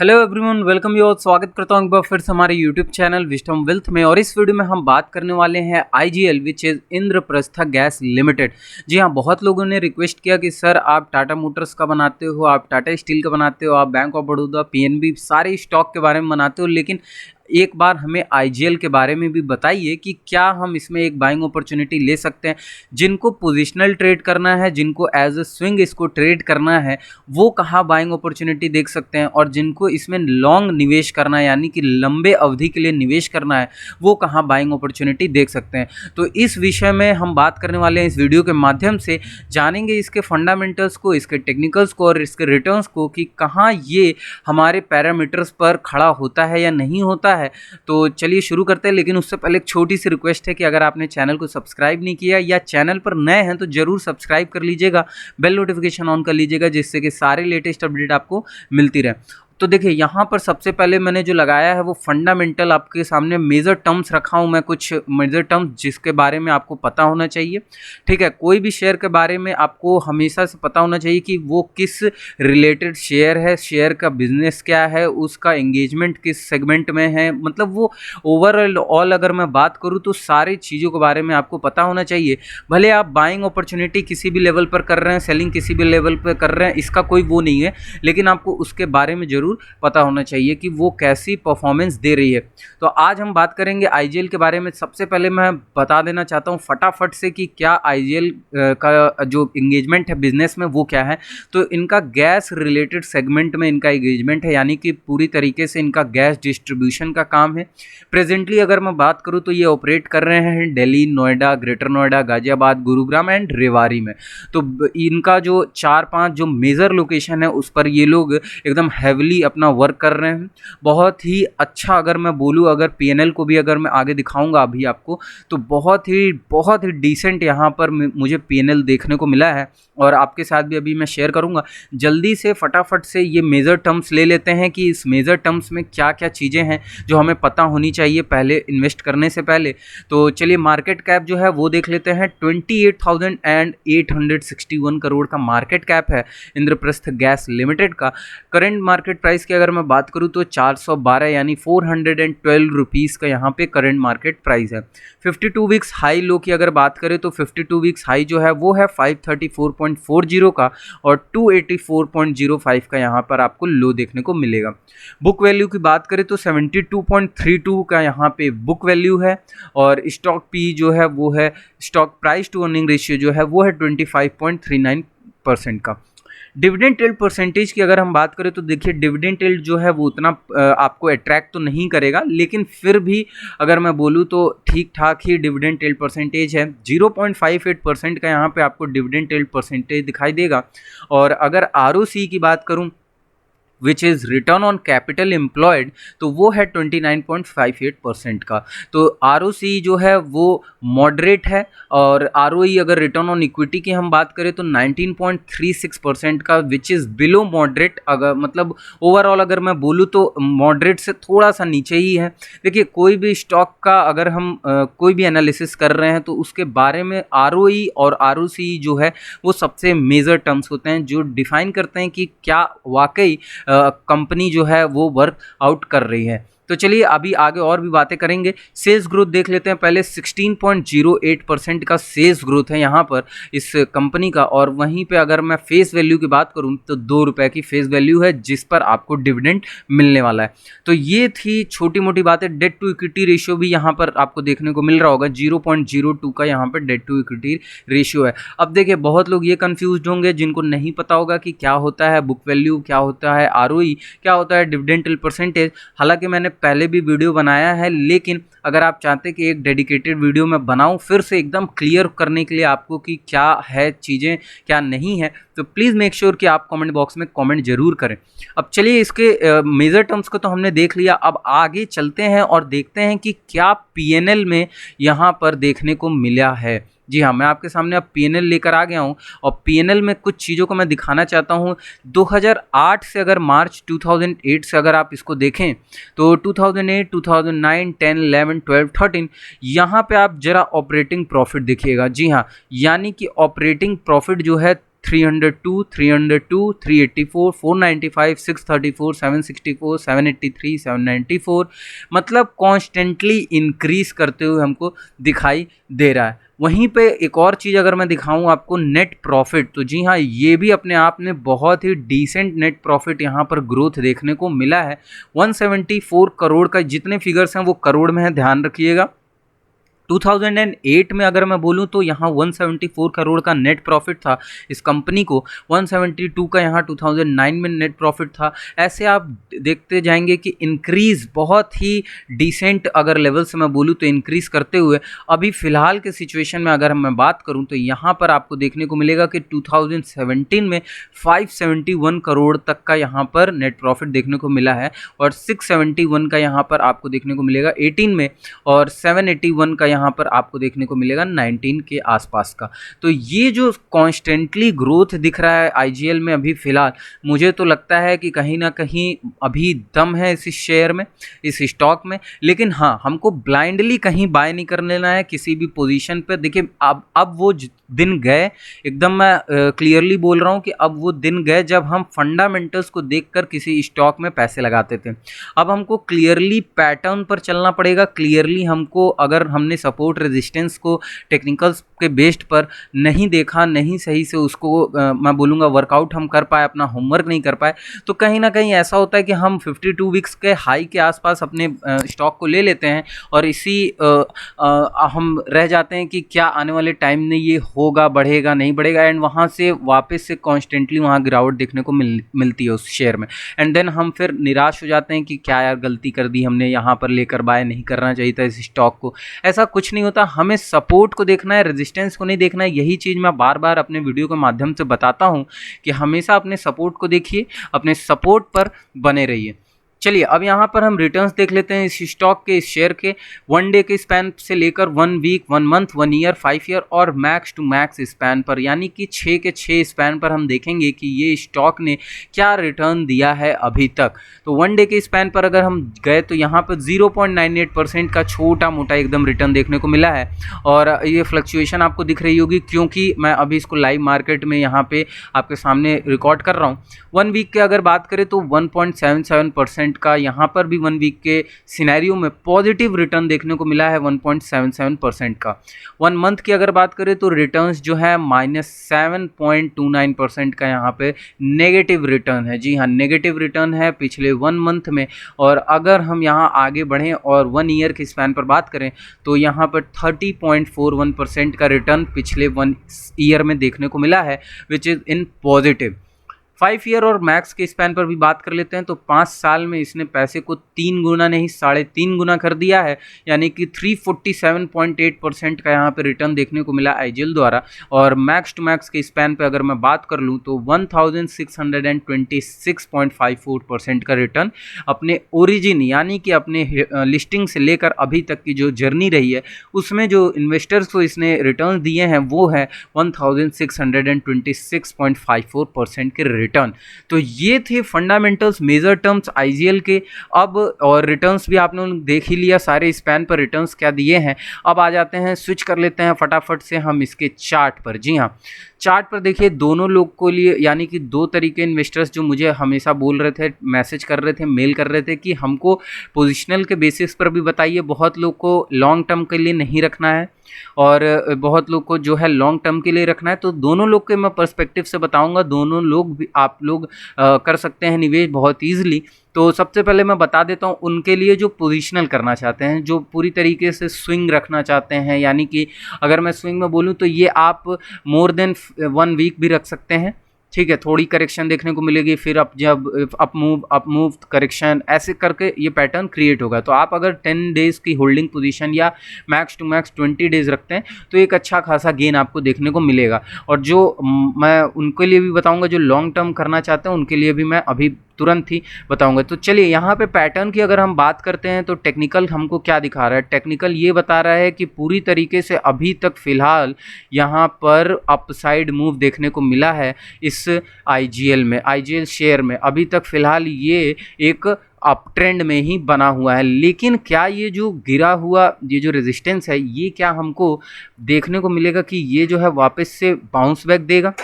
Hello everyone, welcome you. स्वागत करता हूं एक बार फिर से हमारे यूट्यूब चैनल विजडम वेल्थ में। और इस वीडियो में हम बात करने वाले हैं IGL which is Indraprastha gas limited. जी हां, बहुत लोगों ने रिक्वेस्ट किया कि सर आप टाटा मोटर्स का बनाते हो, आप टाटा स्टील का बनाते हो, आप बैंक ऑफ बड़ौदा, पीएनबी सारे स्टॉक के बारे में बनाते हो, लेकिन एक बार हमें आईजीएल के बारे में भी बताइए कि क्या हम इसमें एक बाइंग अपॉर्चुनिटी ले सकते हैं। जिनको पोजिशनल ट्रेड करना है, जिनको एज अ स्विंग इसको ट्रेड करना है, वो कहाँ बाइंग अपॉर्चुनिटी देख सकते हैं, और जिनको इसमें लॉन्ग निवेश करना है यानी कि लंबे अवधि के लिए निवेश करना है, वो कहाँ बाइंग अपॉर्चुनिटी देख सकते हैं। तो इस विषय में हम बात करने वाले हैं इस वीडियो के माध्यम से। जानेंगे इसके फंडामेंटल्स को, इसके टेक्निकल्स को और इसके रिटर्न्स को कि कहाँ ये हमारे पैरामीटर्स पर खड़ा होता है या नहीं होता है। तो चलिए शुरू करते हैं, लेकिन उससे पहले एक छोटी सी रिक्वेस्ट है कि अगर आपने चैनल को सब्सक्राइब नहीं किया या चैनल पर नए हैं तो जरूर सब्सक्राइब कर लीजिएगा, बेल नोटिफिकेशन ऑन कर लीजिएगा, जिससे कि सारे लेटेस्ट अपडेट आपको मिलती रहे। तो देखिए, यहाँ पर सबसे पहले मैंने जो लगाया है वो फंडामेंटल आपके सामने मेजर टर्म्स रखा हूँ मैं, कुछ मेजर टर्म्स जिसके बारे में आपको पता होना चाहिए। ठीक है, कोई भी शेयर के बारे में आपको हमेशा से पता होना चाहिए कि वो किस रिलेटेड शेयर है, शेयर का बिजनेस क्या है, उसका एंगेजमेंट किस सेगमेंट में है, मतलब वो ओवरऑल अगर मैं बात करूँ तो सारी चीज़ों के बारे में आपको पता होना चाहिए। भले आप बाइंग अपॉर्चुनिटी किसी भी लेवल पर कर रहे हैं, सेलिंग किसी भी लेवल पर कर रहे हैं, इसका कोई वो नहीं है, लेकिन आपको उसके बारे में जरूर पता होना चाहिए कि वो कैसी परफॉर्मेंस दे रही है। तो आज हम बात करेंगे आईजीएल के बारे में। सबसे पहले मैं बता देना चाहता हूँ फटाफट से कि क्या आईजीएल का जो एंगेजमेंट है बिजनेस में वो क्या है। तो इनका गैस रिलेटेड सेगमेंट में इनका एंगेजमेंट है, यानी कि पूरी तरीके से इनका गैस डिस्ट्रीब्यूशन का काम है। प्रेजेंटली अगर मैं बात करूँ तो ये ऑपरेट कर रहे हैं दिल्ली, नोएडा, ग्रेटर नोएडा, गाजियाबाद, गुरुग्राम एंड रेवाड़ी में। तो इनका जो 4-5 जो मेजर लोकेशन है उस पर ये लोग एकदम हैविली अपना वर्क कर रहे हैं। बहुत ही अच्छा, अगर मैं बोलूँ, अगर पीएनएल को भी अगर मैं आगे दिखाऊंगा अभी आपको, तो बहुत ही डिसेंट यहाँ पर मुझे पीएनएल देखने को मिला है, और आपके साथ भी अभी मैं शेयर करूंगा। जल्दी से फटाफट से ये मेजर टर्म्स ले लेते हैं कि इस मेजर टर्म्स में क्या क्या चीज़ें हैं जो हमें पता होनी चाहिए पहले इन्वेस्ट करने से पहले। तो चलिए, मार्केट कैप जो है वो देख लेते हैं। 28,861 करोड़ का मार्केट कैप है इंद्रप्रस्थ गैस लिमिटेड का। करंट मार्केट प्राइस की अगर मैं बात करूं तो 412 यानी 412 रुपीज़ का यहाँ पे करंट मार्केट प्राइस है। 52 वीक्स हाई लो की अगर बात करें तो 52 वीक्स हाई जो है वो है 534.40 का, और 284.05 का यहाँ पर आपको लो देखने को मिलेगा। बुक वैल्यू की बात करें तो 72.32 का यहाँ पे बुक वैल्यू है, और स्टॉक पी जो है वो है, stock price to earning ratio जो है वो है 25.39% का। डिविडेंड यील्ड परसेंटेज की अगर हम बात करें तो देखिए, डिविडेंड यील्ड जो है वो उतना आपको अट्रैक्ट तो नहीं करेगा, लेकिन फिर भी अगर मैं बोलूँ तो ठीक ठाक ही डिविडेंड यील्ड परसेंटेज है। 0.58% का यहाँ पे आपको डिविडेंड यील्ड परसेंटेज दिखाई देगा। और अगर आरओसी की बात करूँ which is return on capital employed, तो वो है 29.58% का। तो आरओसी जो है वो मॉडरेट है, और आरओई अगर रिटर्न ऑन इक्विटी की हम बात करें तो 19.36% का, विच इज़ बिलो मॉडरेट। अगर मतलब ओवरऑल अगर मैं बोलूँ तो मॉडरेट से थोड़ा सा नीचे ही है। देखिए, कोई भी स्टॉक का अगर हम कोई भी एनालिसिस कर रहे हैं तो उसके बारे में आरओई और आरओसी जो है वो सबसे मेजर टर्म्स होते हैं जो डिफाइन करते हैं कि क्या वाकई कंपनी जो है वो वर्क आउट कर रही है। तो चलिए अभी आगे और भी बातें करेंगे। सेल्स ग्रोथ देख लेते हैं पहले। 16.08% का सेल्स ग्रोथ है यहाँ पर इस कंपनी का, और वहीं पे अगर मैं फेस वैल्यू की बात करूँ तो 2 रुपये की फेस वैल्यू है जिस पर आपको डिविडेंड मिलने वाला है। तो ये थी छोटी मोटी बातें। डेट टू इक्विटी रेशियो भी यहाँ पर आपको देखने को मिल रहा होगा, 0.02 का यहाँ पर डेट टू इक्विटी रेशियो है। अब देखिए, बहुत लोग ये कंफ्यूज होंगे जिनको नहीं पता होगा कि क्या होता है बुक वैल्यू, क्या होता है आरओई, क्या होता है डिविडेंड यील्ड परसेंटेज। हालांकि मैंने पहले भी वीडियो बनाया है, लेकिन अगर आप चाहते हैं कि एक डेडिकेटेड वीडियो मैं बनाऊं फिर से एकदम क्लियर करने के लिए आपको कि क्या है चीज़ें क्या नहीं है, तो प्लीज़ मेक श्योर कि आप कमेंट बॉक्स में कमेंट जरूर करें। अब चलिए, इसके मेजर टर्म्स को तो हमने देख लिया, अब आगे चलते हैं और देखते हैं कि क्या पीएनएल में यहाँ पर देखने को मिला है। जी हाँ, मैं आपके सामने अब पीएनएल लेकर आ गया हूँ, और पीएनएल में कुछ चीज़ों को मैं दिखाना चाहता हूँ। 2008 से अगर मार्च 2008 से अगर आप इसको देखें तो 2008, 2009, 10, 11, 12, 13 यहाँ पे आप जरा ऑपरेटिंग प्रॉफिट देखिएगा। जी हाँ, यानी कि ऑपरेटिंग प्रॉफिट जो है 302, 302, 384, 495, 634, 764, 783, 794, मतलब कॉन्स्टेंटली इंक्रीज करते हुए हमको दिखाई दे रहा है। वहीं पे एक और चीज़ अगर मैं दिखाऊं आपको, नेट प्रॉफिट, तो जी हाँ, ये भी अपने आप में बहुत ही डिसेंट नेट प्रॉफिट यहाँ पर ग्रोथ देखने को मिला है। 174 करोड़ का, जितने फिगर्स हैं वो करोड़ में है, ध्यान रखिएगा। 2008 में अगर मैं बोलूं तो यहाँ 174 करोड़ का नेट प्रॉफिट था इस कंपनी को, 172 का यहाँ 2009 में नेट प्रॉफिट था। ऐसे आप देखते जाएंगे कि इंक्रीज़ बहुत ही डिसेंट, अगर लेवल से मैं बोलूँ तो इंक्रीज़ करते हुए अभी फ़िलहाल के सिचुएशन में अगर मैं बात करूँ तो यहाँ पर आपको देखने को मिलेगा कि 2017 में 571 करोड़ तक का यहाँ पर नेट प्रॉफिट देखने को मिला है, और 671 का यहाँ पर आपको देखने को मिलेगा 18 में, और 781 का यहाँ पर आपको देखने को मिलेगा 19 के आसपास का। तो ये जो कॉन्स्टेंटली ग्रोथ दिख रहा है आईजीएल में अभी फ़िलहाल, मुझे तो लगता है कि कहीं ना कहीं अभी दम है इस शेयर में, इस स्टॉक में। लेकिन हाँ, हमको ब्लाइंडली कहीं बाय नहीं कर लेना है किसी भी पोजीशन पे। देखिए अब वो दिन गए, एकदम मैं क्लियरली बोल रहा हूँ कि अब वो दिन गए जब हम फंडामेंटल्स को देखकर किसी स्टॉक में पैसे लगाते थे। अब हमको क्लियरली पैटर्न पर चलना पड़ेगा। क्लियरली हमको, अगर हमने सपोर्ट रेजिस्टेंस को टेक्निकल्स के बेस्ड पर नहीं देखा, नहीं सही से उसको मैं बोलूँगा वर्कआउट हम कर पाए, अपना होमवर्क नहीं कर पाए, तो कहीं ना कहीं ऐसा होता है कि हम 52 वीक्स के हाई के आसपास अपने स्टॉक को ले लेते हैं, और इसी हम रह जाते हैं कि क्या आने वाले टाइम में ये होगा, बढ़ेगा नहीं बढ़ेगा, एंड वहाँ से वापस से कॉन्स्टेंटली वहाँ गिरावट देखने को मिलती है उस शेयर में। एंड देन हम फिर निराश हो जाते हैं कि क्या यार गलती कर दी हमने, यहाँ पर लेकर बाय नहीं करना चाहिए था इस स्टॉक को। ऐसा कुछ नहीं होता, हमें सपोर्ट को देखना है, रेजिस्टेंस को नहीं देखना है। यही चीज़ मैं बार बार अपने वीडियो के माध्यम से बताता हूँ कि हमेशा अपने सपोर्ट को देखिए, अपने सपोर्ट पर बने रहिए। चलिए अब यहाँ पर हम रिटर्न्स देख लेते हैं इस स्टॉक के, इस शेयर के। 1 डे के स्पैन से लेकर 1 वीक, 1 मंथ, 1 ईयर, 5 ईयर और मैक्स टू मैक्स स्पैन पर, यानी कि 6 के 6 स्पैन पर हम देखेंगे कि ये स्टॉक ने क्या रिटर्न दिया है अभी तक। तो 1 डे के स्पैन पर अगर हम गए तो यहाँ पर 0.98% का छोटा मोटा एकदम रिटर्न देखने को मिला है, और ये फ्लक्चुएशन आपको दिख रही होगी क्योंकि मैं अभी इसको लाइव मार्केट में यहाँ पे आपके सामने रिकॉर्ड कर रहा हूँ। 1 वीक के अगर बात करें तो 1.77% का, यहाँ पर भी 1 वीक के सिनेरियो में पॉजिटिव रिटर्न देखने को मिला है 1.77% का। 1 मंथ की अगर बात करें तो रिटर्न्स जो है -7.29% का यहाँ पे नेगेटिव रिटर्न है। जी हाँ, नेगेटिव रिटर्न है पिछले 1 मंथ में। और अगर हम यहाँ आगे बढ़ें और 1 ईयर के स्पैन पर बात करें तो यहाँ पर 30.41% का रिटर्न पिछले 1 ईयर में देखने को मिला है, which is in positive. 5 year और मैक्स के स्पैन पर भी बात कर लेते हैं तो 5 साल में इसने पैसे को 3 गुना नहीं 3.5 गुना कर दिया है, यानी कि 347.8% का यहाँ पे रिटर्न देखने को मिला आईजीएल द्वारा। और मैक्स टू मैक्स के स्पैन पे अगर मैं बात कर लूँ तो 1626.54% का रिटर्न अपने ओरिजिन, यानी कि अपने लिस्टिंग से लेकर अभी तक की जो जर्नी रही है उसमें जो इन्वेस्टर्स को इसने रिटर्न दिए हैं वो है 1626.54% के रिटर्न। तो ये थे फंडामेंटल्स, मेजर टर्म्स आईजीएल के। अब और रिटर्न्स भी आपने देख ही लिया, सारे स्पैन पर रिटर्न्स क्या दिए हैं। अब आ जाते हैं, स्विच कर लेते हैं फटाफट से हम इसके चार्ट पर। जी हाँ, चार्ट पर देखिए दोनों लोग को लिए, यानी कि 2 तरीके इन्वेस्टर्स जो मुझे हमेशा बोल रहे थे, मैसेज कर रहे थे, मेल कर रहे थे कि हमको पोजिशनल के बेसिस पर भी बताइए। बहुत लोग को लॉन्ग टर्म के लिए नहीं रखना है और बहुत लोग को जो है लॉन्ग टर्म के लिए रखना है। तो दोनों लोग के मैं पर्सपेक्टिव से बताऊंगा, दोनों लोग भी आप लोग कर सकते हैं निवेश बहुत ईजिली। तो सबसे पहले मैं बता देता हूं उनके लिए जो पोजीशनल करना चाहते हैं, जो पूरी तरीके से स्विंग रखना चाहते हैं, यानी कि अगर मैं स्विंग में बोलूं तो ये आप मोर देन 1 वीक भी रख सकते हैं। ठीक है, थोड़ी करेक्शन देखने को मिलेगी, फिर अब जब अप मूव करेक्शन, ऐसे करके ये पैटर्न क्रिएट होगा। तो आप अगर 10 डेज़ की होल्डिंग पोजीशन या मैक्स टू मैक्स 20 डेज़ रखते हैं तो एक अच्छा खासा गेन आपको देखने को मिलेगा। और जो मैं उनके लिए भी बताऊंगा जो लॉन्ग टर्म करना चाहते हैं, उनके लिए भी मैं अभी तुरंत ही बताऊंगा। तो चलिए यहाँ पे पैटर्न की अगर हम बात करते हैं तो टेक्निकल हमको क्या दिखा रहा है। टेक्निकल ये बता रहा है कि पूरी तरीके से अभी तक फ़िलहाल यहाँ पर अपसाइड मूव देखने को मिला है इस आईजीएल में, आईजीएल शेयर में। अभी तक फ़िलहाल ये एक अप ट्रेंड में ही बना हुआ है। लेकिन क्या ये जो गिरा हुआ ये जो रेजिस्टेंस है, ये क्या हमको देखने को मिलेगा कि ये जो है वापस से बाउंस बैक देगा?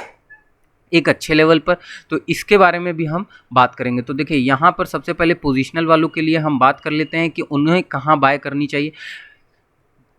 एक अच्छे लेवल पर। तो इसके बारे में भी हम बात करेंगे। तो देखिए यहाँ पर सबसे पहले पोजिशनल वालों के लिए हम बात कर लेते हैं कि उन्हें कहाँ बाय करनी चाहिए।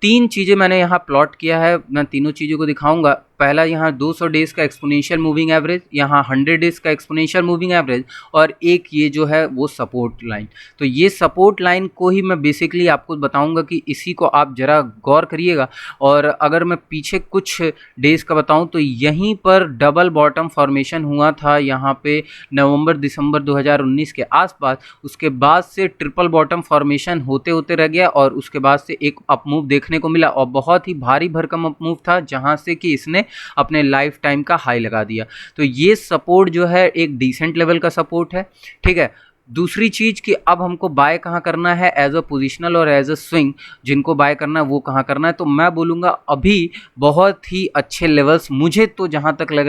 3 चीज़ें मैंने यहाँ प्लॉट किया है, मैं तीनों चीज़ों को दिखाऊंगा। पहला यहाँ 200 डेज़ का एक्सपोनेंशियल मूविंग एवरेज, यहाँ 100 डेज़ का एक्सपोनेंशियल मूविंग एवरेज, और एक ये जो है वो सपोर्ट लाइन। तो ये सपोर्ट लाइन को ही मैं बेसिकली आपको बताऊंगा कि इसी को आप ज़रा गौर करिएगा। और अगर मैं पीछे कुछ डेज़ का बताऊं तो यहीं पर डबल बॉटम फॉर्मेशन हुआ था यहाँ पे नवंबर दिसंबर 2019 के आसपास। उसके बाद से ट्रिपल बॉटम फॉर्मेशन होते होते रह गया और उसके बाद से एक अपमूव देखने को मिला और बहुत ही भारी भरकम अपमूव था, जहाँ से कि इसने अपने लाइफ टाइम का हाई लगा दिया। तो ये सपोर्ट जो है एक डिसेंट लेवल का सपोर्ट है, ठीक है। दूसरी चीज़ कि अब हमको बाय कहाँ करना है, एज अ पोजिशनल और एज अ स्विंग जिनको बाय करना है वो कहाँ करना है। तो मैं बोलूँगा अभी बहुत ही अच्छे लेवल्स मुझे तो जहाँ तक लग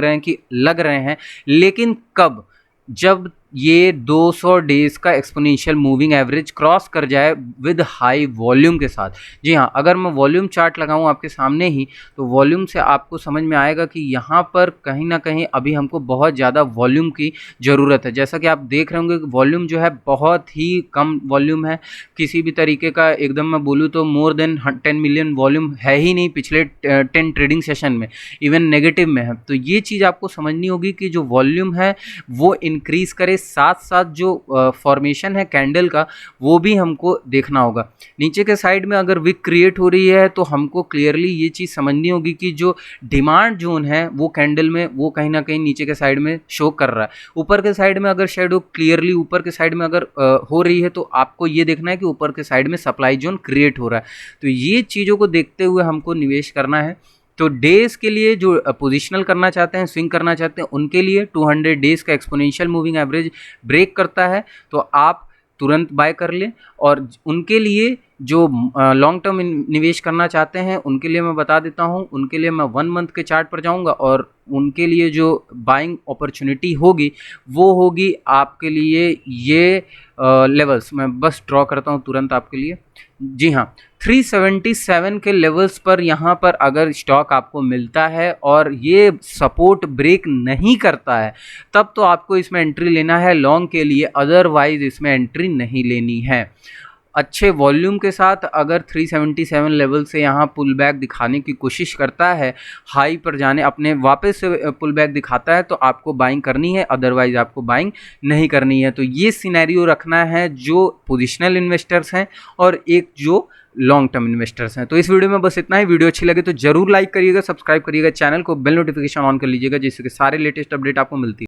रहे हैं, लेकिन कब, जब ये 200 डेज़ का एक्सपोनेंशियल मूविंग एवरेज क्रॉस कर जाए विद हाई वॉल्यूम के साथ। जी हाँ, अगर मैं वॉल्यूम चार्ट लगाऊं आपके सामने ही, तो वॉल्यूम से आपको समझ में आएगा कि यहाँ पर कहीं ना कहीं अभी हमको बहुत ज़्यादा वॉल्यूम की ज़रूरत है। जैसा कि आप देख रहे होंगे कि वॉल्यूम जो है बहुत ही कम वॉल्यूम है, किसी भी तरीके का एकदम मैं बोलूँ तो मोर देन 10 मिलियन वॉल्यूम है ही नहीं पिछले 10 ट्रेडिंग सेशन में, इवन नेगेटिव में है। तो ये चीज़ आपको समझनी होगी कि जो वॉल्यूम है वो इंक्रीज़ करे, साथ साथ जो फॉर्मेशन है कैंडल का वो भी हमको देखना होगा। नीचे के साइड में अगर विक क्रिएट हो रही है तो हमको क्लियरली ये चीज़ समझनी होगी कि जो डिमांड जोन है वो कैंडल में वो कहीं ना कहीं नीचे के साइड में शो कर रहा है। ऊपर के साइड में अगर शेडो क्लियरली ऊपर के साइड में अगर हो रही है तो आपको ये देखना है कि ऊपर के साइड में सप्लाई जोन क्रिएट हो रहा है। तो ये चीज़ों को देखते हुए हमको निवेश करना है। तो डेज़ के लिए जो पोजिशनल करना चाहते हैं, स्विंग करना चाहते हैं, उनके लिए 200 डेज़ का एक्सपोनेंशियल मूविंग एवरेज ब्रेक करता है तो आप तुरंत बाय कर लें। और उनके लिए जो लॉन्ग टर्म निवेश करना चाहते हैं उनके लिए मैं बता देता हूं, उनके लिए मैं 1 मंथ के चार्ट पर जाऊंगा और उनके लिए जो बाइंग अपॉर्चुनिटी होगी वो होगी आपके लिए ये लेवल्स मैं बस ड्रॉ करता हूं तुरंत आपके लिए। जी हाँ, 377 के लेवल्स पर यहाँ पर अगर स्टॉक आपको मिलता है और ये सपोर्ट ब्रेक नहीं करता है तब तो आपको इसमें एंट्री लेना है लॉन्ग के लिए, अदरवाइज इसमें एंट्री नहीं लेनी है। अच्छे वॉल्यूम के साथ अगर 377 लेवल से यहाँ पुल बैक दिखाने की कोशिश करता है, हाई पर जाने अपने वापस से पुल बैक दिखाता है तो आपको बाइंग करनी है, अदरवाइज आपको बाइंग नहीं करनी है। तो ये सिनेरियो रखना है जो पोजिशनल इन्वेस्टर्स हैं और एक जो लॉन्ग टर्म इन्वेस्टर्स हैं। तो इस वीडियो में बस इतना ही। वीडियो अच्छी लगे तो जरूर लाइक करिएगा, सब्सक्राइब करिएगा, चैनल को बेल नोटिफिकेशन ऑन कर लीजिएगा जिससे कि सारे लेटेस्ट अपडेट आपको मिलती है।